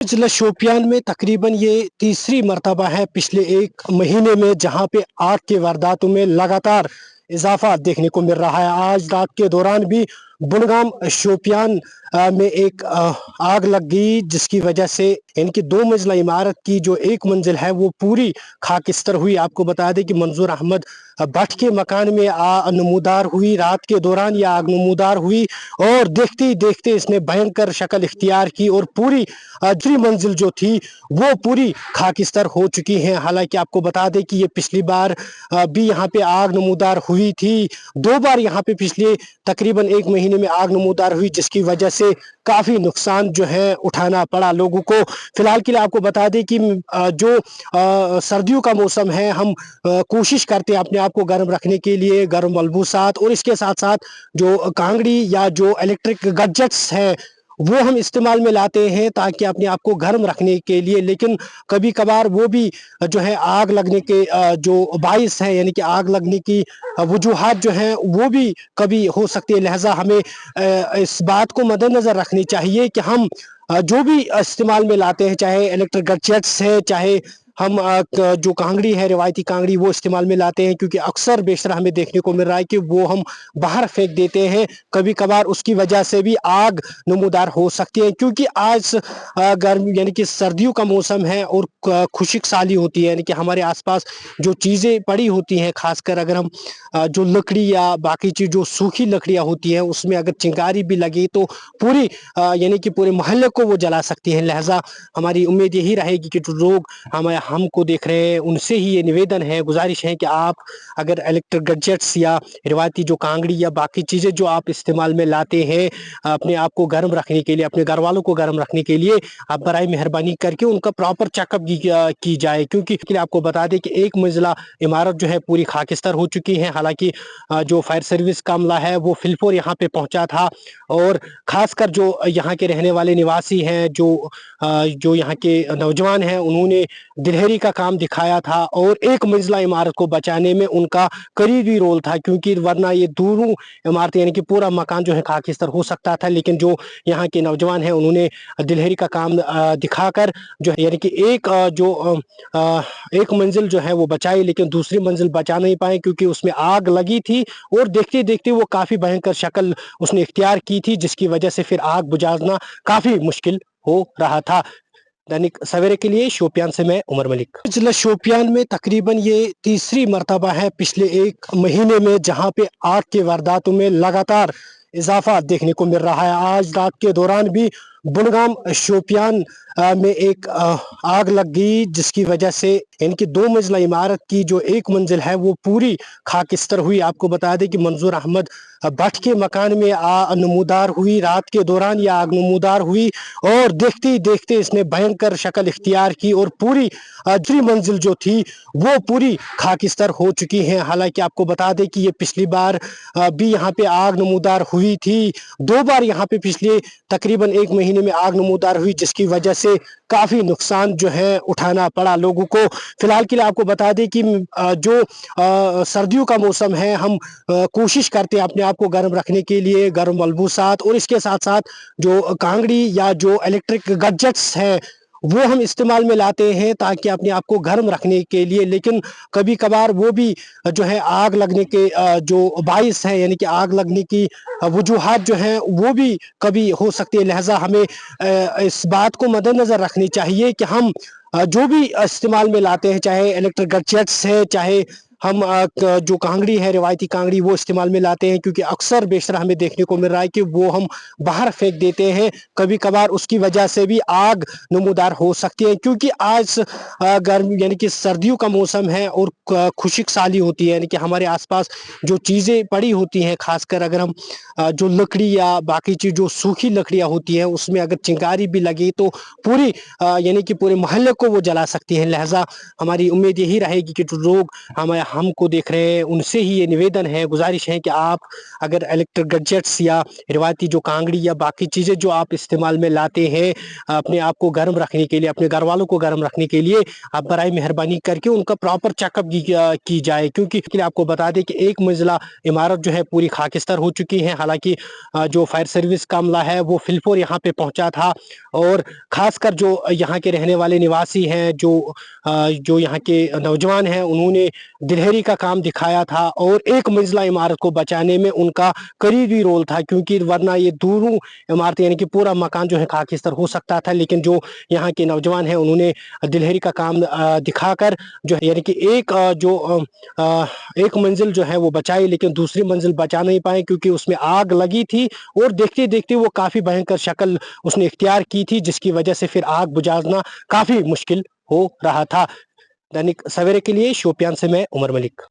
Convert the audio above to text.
जिला शोपियान में तकरीबन ये तीसरी मरतबा है पिछले एक महीने में जहां पे आग के वारदातों में लगातार इजाफा देखने को मिल रहा है। आज रात के दौरान भी बुड़गाम शोपियान में एक आग लग गई, जिसकी वजह से इनकी 2 मंजिला इमारत की जो एक मंजिल है वो पूरी खाकिस्तर हुई। आपको बता दें कि मंजूर अहमद भट्ट के मकान में नमूदार हुई। रात के दौरान यह आग नमूदार हुई और देखते ही देखते इसने भयंकर शक्ल इख्तियार की और पूरी दूसरी मंजिल जो थी वो पूरी खाकिस्तर हो चुकी है। हालांकि आपको बता दें कि ये पिछली बार भी यहाँ पे आग नमूदार हुई थी। 2 बार यहाँ पे पिछले तकरीबन एक महीने में आग नमूदार हुई, जिसकी वजह से काफी नुकसान जो है उठाना पड़ा लोगों को। फिलहाल के लिए आपको बता दें कि जो सर्दियों का मौसम है, हम कोशिश करते हैं अपने आप को गर्म रखने के लिए, गर्म मलबूसात और इसके साथ साथ जो कांगड़ी या जो इलेक्ट्रिक गैजेट्स हैं वो हम इस्तेमाल में लाते हैं ताकि अपने आप को गर्म रखने के लिए। लेकिन कभी कभार वो भी जो है आग लगने के जो बाइस है, यानी कि आग लगने की वजूहात जो हैं वो भी कभी हो सकती है। लिहाजा हमें इस बात को मद्देनजर रखनी चाहिए कि हम जो भी इस्तेमाल में लाते हैं, चाहे इलेक्ट्रिक गैजेट्स है, चाहे हम जो कांगड़ी है, रिवायती कांगड़ी, वो इस्तेमाल में लाते हैं, क्योंकि अक्सर बेशतर हमें देखने को मिल रहा है कि वो हम बाहर फेंक देते हैं। कभी कभार उसकी वजह से भी आग नमूदार हो सकती है, क्योंकि आज गर्मी यानी कि सर्दियों का मौसम है और खुश्क साली होती है, यानी कि हमारे आसपास जो चीज़ें पड़ी होती हैं, खासकर अगर हम जो लकड़ी या बाकी चीज़ जो सूखी लकड़ियाँ होती हैं उसमें अगर चिंगारी भी लगी तो पूरी यानी कि पूरे मोहल्ले को वो जला सकती है। लिहाजा हमारी उम्मीद यही रहेगी कि जो लोग हमको देख रहे हैं उनसे ही ये निवेदन है, गुजारिश है कि आप अगर इलेक्ट्रिक गैजेट्स या रिवायती जो कांगड़ी या बाकी चीज़ें जो आप इस्तेमाल में लाते हैं अपने आप को गर्म रखने के लिए, अपने घर वालों को गर्म रखने के लिए, आप बराए मेहरबानी करके उनका प्रॉपर चेकअप की जाए। क्योंकि आपको बता दें कि एक मंजिला इमारत जो है पूरी खाकिस्तर हो चुकी है। हालांकि जो फायर सर्विस का अमला है वो फिलफोर यहाँ पे पहुंचा था और खासकर जो यहाँ के रहने वाले निवासी हैं, जो यहाँ के नौजवान हैं, उन्होंने दिलहरी का काम दिखाया था और एक मंजिला इमारत को बचाने में उनका करीबी रोल था, क्योंकि वरना ये दोनों इमारतें यानी कि पूरा मकान जो है खाकिस्तर हो सकता था। लेकिन जो यहाँ के नौजवान हैं उन्होंने दिलहरी का काम दिखाकर जो है यानी कि एक मंजिल जो है वो बचाई, लेकिन दूसरी मंजिल बचा नहीं पाए क्योंकि उसमें आग लगी थी और देखते देखते वो काफी भयंकर शक्ल उसने इख्तियार की थी, जिसकी वजह से फिर आग बुझाना काफी मुश्किल हो रहा था। दैनिक सवेरे के लिए शोपियान से मैं उमर मलिक। जिला शोपियान में तकरीबन ये तीसरी मरतबा है पिछले एक महीने में जहां पे आग के वारदातों में लगातार इजाफा देखने को मिल रहा है। आज रात के दौरान भी बुड़गाम शोपियान में एक आग लग गई, जिसकी वजह से इनकी 2 मंजिला इमारत की जो एक मंजिल है वो पूरी खाकिस्तर हुई। आपको बता दें कि मंजूर अहमद भट्ट के मकान में नमूदार हुई। रात के दौरान यह आग नमूदार हुई और देखते ही देखते इसने भयंकर शक्ल इख्तियार की और पूरी दूसरी मंजिल जो थी वो पूरी खाकिस्तर हो चुकी है। हालांकि आपको बता दें कि ये पिछली बार भी यहाँ पे आग नमूदार हुई थी। 2 बार यहाँ पे पिछले तकरीबन एक महीने में आग नमूदार हुई, जिसकी वजह से काफी नुकसान जो है उठाना पड़ा लोगों को। फिलहाल के लिए आपको बता दें कि जो सर्दियों का मौसम है, हम कोशिश करते हैं अपने आप को गर्म रखने के लिए, गर्म मलबूसात और इसके साथ साथ जो कांगड़ी या जो इलेक्ट्रिक गैजेट्स हैं वो हम इस्तेमाल में लाते हैं ताकि अपने आप को गर्म रखने के लिए। लेकिन कभी कभार वो भी जो है आग लगने के जो बाइस है, यानी कि आग लगने की वजूहात जो हैं वो भी कभी हो सकती है। लिहाजा हमें इस बात को मद्देनजर रखनी चाहिए कि हम जो भी इस्तेमाल में लाते हैं, चाहे इलेक्ट्रिक गैजेट्स है, चाहे हम जो कांगड़ी है, रिवायती कांगड़ी, वो इस्तेमाल में लाते हैं, क्योंकि अक्सर बेशतर हमें देखने को मिल रहा है कि वो हम बाहर फेंक देते हैं। कभी कभार उसकी वजह से भी आग नमूदार हो सकती है, क्योंकि आज गर्मी यानी कि सर्दियों का मौसम है और खुश्क साली होती है, यानी कि हमारे आसपास जो चीज़ें पड़ी होती हैं, खासकर अगर हम जो लकड़ी या बाकी चीज़ जो सूखी लकड़ियाँ होती हैं उसमें अगर चिंगारी भी लगी तो पूरी यानी कि पूरे मोहल्ले को वो जला सकती है। लिहाजा हमारी उम्मीद यही रहेगी कि जो लोग हमको देख रहे हैं उनसे ही ये निवेदन है, गुजारिश है कि आप अगर इलेक्ट्रिक गैजेट्स या रिवायती जो कांगड़ी या बाकी चीज़ें जो आप इस्तेमाल में लाते हैं अपने आप को गर्म रखने के लिए, अपने घर वालों को गर्म रखने के लिए, आप बराए मेहरबानी करके उनका प्रॉपर चेकअप की जाए। क्योंकि आपको बता दें कि एक मंजिला इमारत जो है पूरी खाकिस्तान हो चुकी है। हालांकि जो फायर सर्विस का अमला है वो फिलफोर यहाँ पे पहुंचा था, और खासकर जो यहाँ के रहने वाले निवासी हैं, जो यहाँ के नौजवान हैं, उन्होंने दिलहरी का काम दिखाया था और एक मंजिला इमारत को बचाने में उनका करीबी रोल था। क्योंकि वरना ये दोनों इमारतें यानी कि पूरा मकान जो है खाकिस्तान हो सकता था। लेकिन जो यहाँ के नौजवान हैं उन्होंने दिलहरी का काम दिखाकर जो है यानी कि एक मंजिल जो है वो बचाई, लेकिन दूसरी मंजिल बचा नहीं पाए क्योंकि उसमें आग लगी थी और देखते देखते वो काफी भयंकर शक्ल उसने इख्तियार की थी, जिसकी वजह से फिर आग बुझाना काफी मुश्किल हो रहा था। दैनिक सवेरे के लिए शोपियान से मैं उमर मलिक।